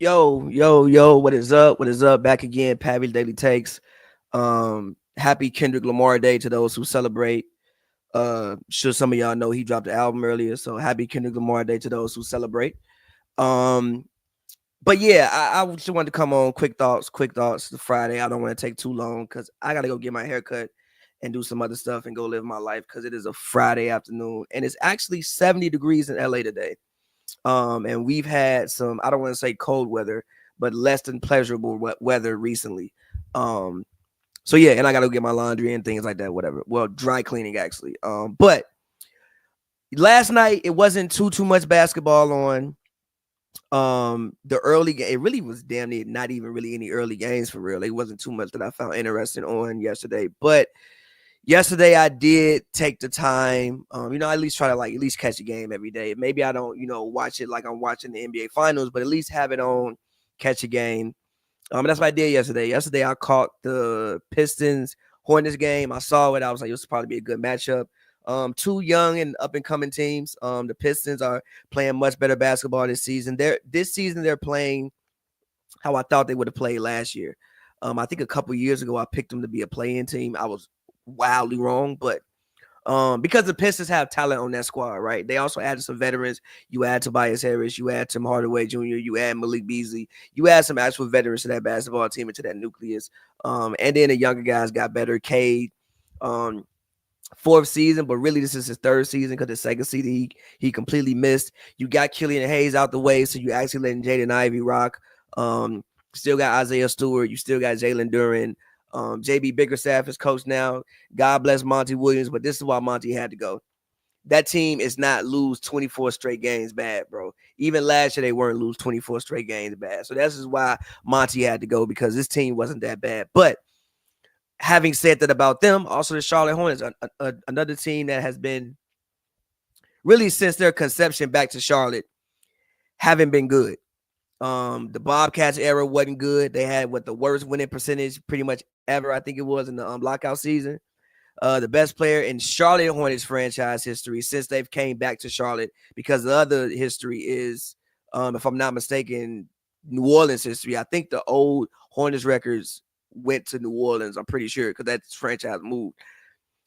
Yo, what is up? What is up? Back again, Pavy Daily Takes. Happy Kendrick Lamar Day to those who celebrate. Sure some of y'all know he dropped the album earlier, so happy Kendrick Lamar Day to those who celebrate. Um, but yeah, I just wanted to come on. Quick thoughts. The Friday. I don't want to take too long because I gotta go get my hair cut and do some other stuff and go live my life because it is a Friday afternoon and it's actually 70 degrees in LA today. And we've had some, I don't want to say cold weather, but less than pleasurable weather recently. Um, so yeah, and I gotta get my laundry and things like that, whatever. Well, dry cleaning actually. But last night it wasn't too much basketball on. The early game, it really was damn near not even really any early games for real. It wasn't too much that I found interesting on yesterday, but yesterday I did take the time, at least try to at least catch a game every day. Maybe I don't, watch it like I'm watching the NBA finals, but at least have it on, catch a game. That's what I did yesterday. Yesterday I caught the Pistons Hornets game. I saw it. I was like, this will probably be a good matchup. Two young and up and coming teams. The Pistons are playing much better basketball this season. This season they're playing how I thought they would have played last year. I think a couple years ago I picked them to be a play-in team. I was wildly wrong, but because the Pistons have talent on that squad, right? They also added some veterans. You add Tobias Harris, you add Tim Hardaway Jr., you add Malik Beasley, you add some actual veterans to that basketball team and to that nucleus. And then the younger guys got better. Cade, fourth season, but really this is his third season because the second season he completely missed. You got Killian Hayes out the way, so you actually letting Jaden Ivey rock. Still got Isaiah Stewart. You still got Jalen Duren. JB Bickerstaff is coach now. God bless Monty Williams, but this is why Monty had to go. That team is not lose 24 straight games bad, bro. Even last year, they weren't lose 24 straight games bad. So this is why Monty had to go because this team wasn't that bad. But having said that about them, also the Charlotte Hornets, another team that has been really since their conception back to Charlotte, haven't been good. The Bobcats era wasn't good. They had the worst winning percentage pretty much ever, I think it was in the lockout season. The best player in Charlotte Hornets franchise history since they've came back to Charlotte, because the other history is, if I'm not mistaken, New Orleans history. I think the old Hornets records went to New Orleans, I'm pretty sure, because that franchise moved.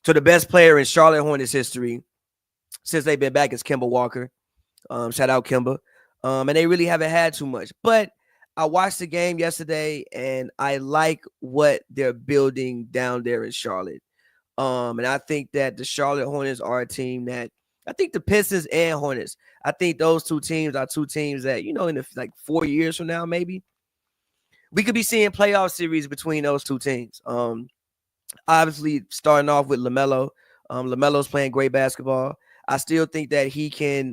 So the best player in Charlotte Hornets history since they've been back is Kemba Walker. Shout out Kemba. And they really haven't had too much. But I watched the game yesterday, and I like what they're building down there in Charlotte. And I think that the Charlotte Hornets are a team that I think the Pistons and Hornets, I think those two teams are two teams that, in the 4 years from now, maybe we could be seeing playoff series between those two teams. Obviously, starting off with LaMelo. LaMelo's playing great basketball. I still think that he can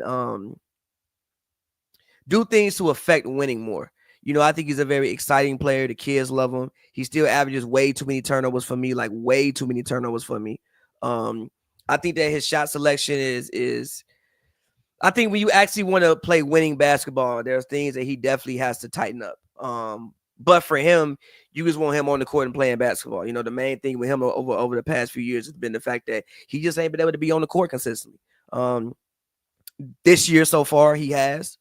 do things to affect winning more. I think he's a very exciting player. The kids love him. He still averages way too many turnovers for me, way too many turnovers for me. I think that his shot selection is I think when you actually want to play winning basketball, there's things that he definitely has to tighten up. But for him, you just want him on the court and playing basketball. The main thing with him over the past few years has been the fact that he just ain't been able to be on the court consistently. This year so far, he has.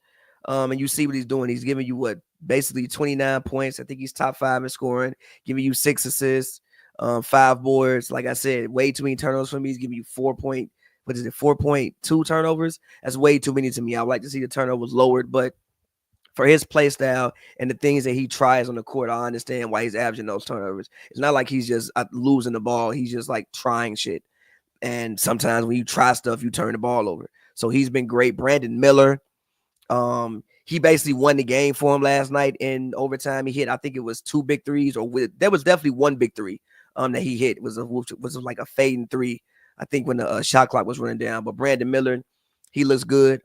And you see what he's doing. He's giving you basically 29 points. I think he's top 5 in scoring, giving you 6 assists, 5 boards. Like I said, way too many turnovers for me. He's giving you 4.2 turnovers. That's way too many to me. I would like to see the turnovers lowered, but for his play style and the things that he tries on the court, I understand why he's averaging those turnovers. It's not like he's just losing the ball. He's just trying shit. And sometimes when you try stuff, you turn the ball over. So he's been great. Brandon Miller, he basically won the game for him last night in overtime. He hit, I think it was 2 big threes, there was definitely 1 big three that he hit. It was like a fading 3, I think, when the shot clock was running down. But Brandon Miller, he looks good.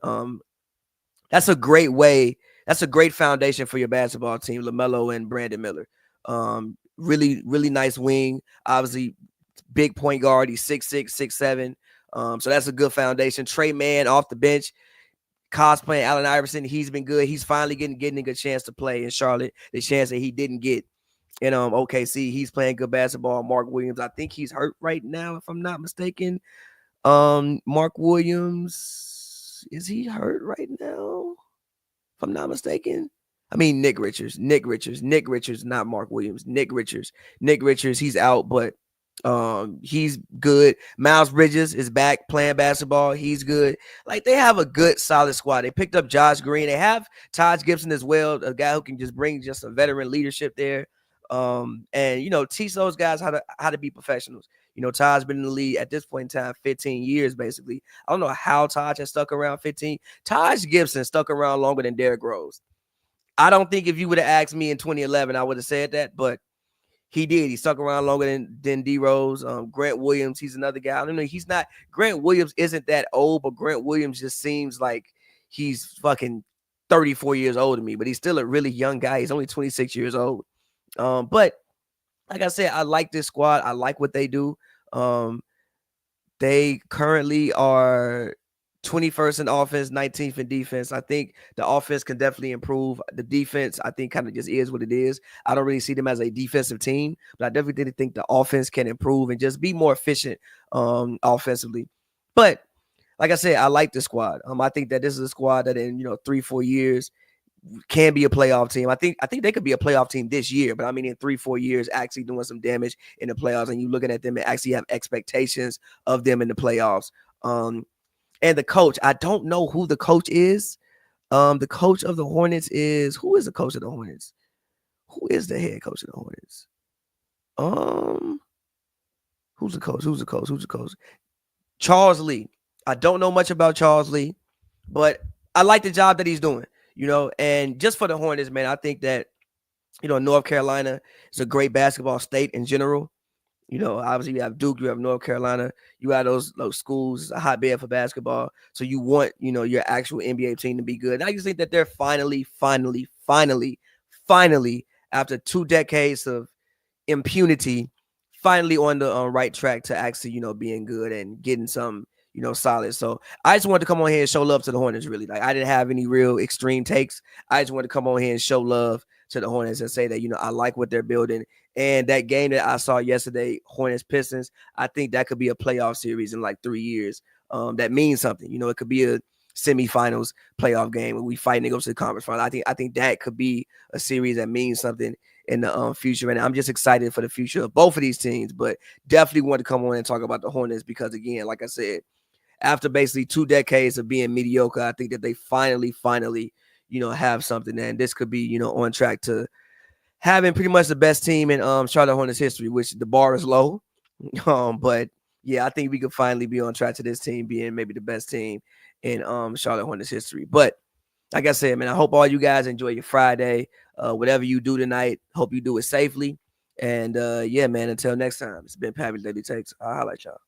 That's a great way. That's a great foundation for your basketball team, LaMelo and Brandon Miller. Really, really nice wing. Obviously, big point guard. He's 6'6", 6'7". So that's a good foundation. Trey Mann off the bench, cosplaying Allen Iverson. He's been good. He's finally getting a good chance to play in Charlotte. The chance that he didn't get in OKC. He's playing good basketball. Mark Williams, I think he's hurt right now, if I'm not mistaken. Mark Williams, is he hurt right now? If I'm not mistaken. I mean, Nick Richards, not Mark Williams. Nick Richards, he's out, but he's good. Miles Bridges is back playing basketball. He's good. Like, they have a good, solid squad. They picked up Josh Green. They have Taj Gibson as well, a guy who can just bring just a veteran leadership there. And teach those guys how to be professionals. Taj been in the league at this point in time 15 years, basically. I don't know how Taj has stuck around 15. Taj Gibson stuck around longer than Derrick Rose. I don't think if you would have asked me in 2011, I would have said that, but he did. He stuck around longer than D Rose. Grant Williams, he's another guy. I don't know. He's not. Grant Williams isn't that old, but Grant Williams just seems like he's fucking 34 years old to me. But he's still a really young guy. He's only 26 years old. But like I said, I like this squad. I like what they do. They currently are 21st in offense, 19th in defense. I think the offense can definitely improve. The defense, I think, kind of just is what it is. I don't really see them as a defensive team, but I definitely think the offense can improve and just be more efficient offensively. But like I said, I like the squad. I think that this is a squad that in 3-4 years can be a playoff team. I think they could be a playoff team this year, but I mean in 3-4 years actually doing some damage in the playoffs, and you looking at them and actually have expectations of them in the playoffs. And the coach, I don't know who the coach is. The coach of the Hornets is, who is the coach of the Hornets? Who is the head coach of the Hornets? Who's the coach? Charles Lee. I don't know much about Charles Lee, but I like the job that he's doing, and just for the Hornets, man, I think that, North Carolina is a great basketball state in general. Obviously you have Duke, you have North Carolina, you have those schools, a hotbed for basketball. So you want, your actual NBA team to be good. And I just think that they're finally, after 2 decades of impunity, finally on the right track to actually, being good and getting some, solid. So I just wanted to come on here and show love to the Hornets, really. Like, I didn't have any real extreme takes. I just wanted to come on here and show love to the Hornets and say that, I like what they're building. And that game that I saw yesterday, Hornets Pistons, I think that could be a playoff series in like 3 years. That means something. It could be a semifinals playoff game where we fight and go to the conference final. I think that could be a series that means something in the future. And I'm just excited for the future of both of these teams, but definitely want to come on and talk about the Hornets because, again, like I said, after basically 2 decades of being mediocre, I think that they finally, have something. And this could be, on track to having pretty much the best team in Charlotte Hornets history, which the bar is low. But yeah, I think we could finally be on track to this team being maybe the best team in Charlotte Hornets history. But like I said, man, I hope all you guys enjoy your Friday. Whatever you do tonight, hope you do it safely. And yeah, man, until next time, it's been Pavy Daily Takes. I'll holla at y'all.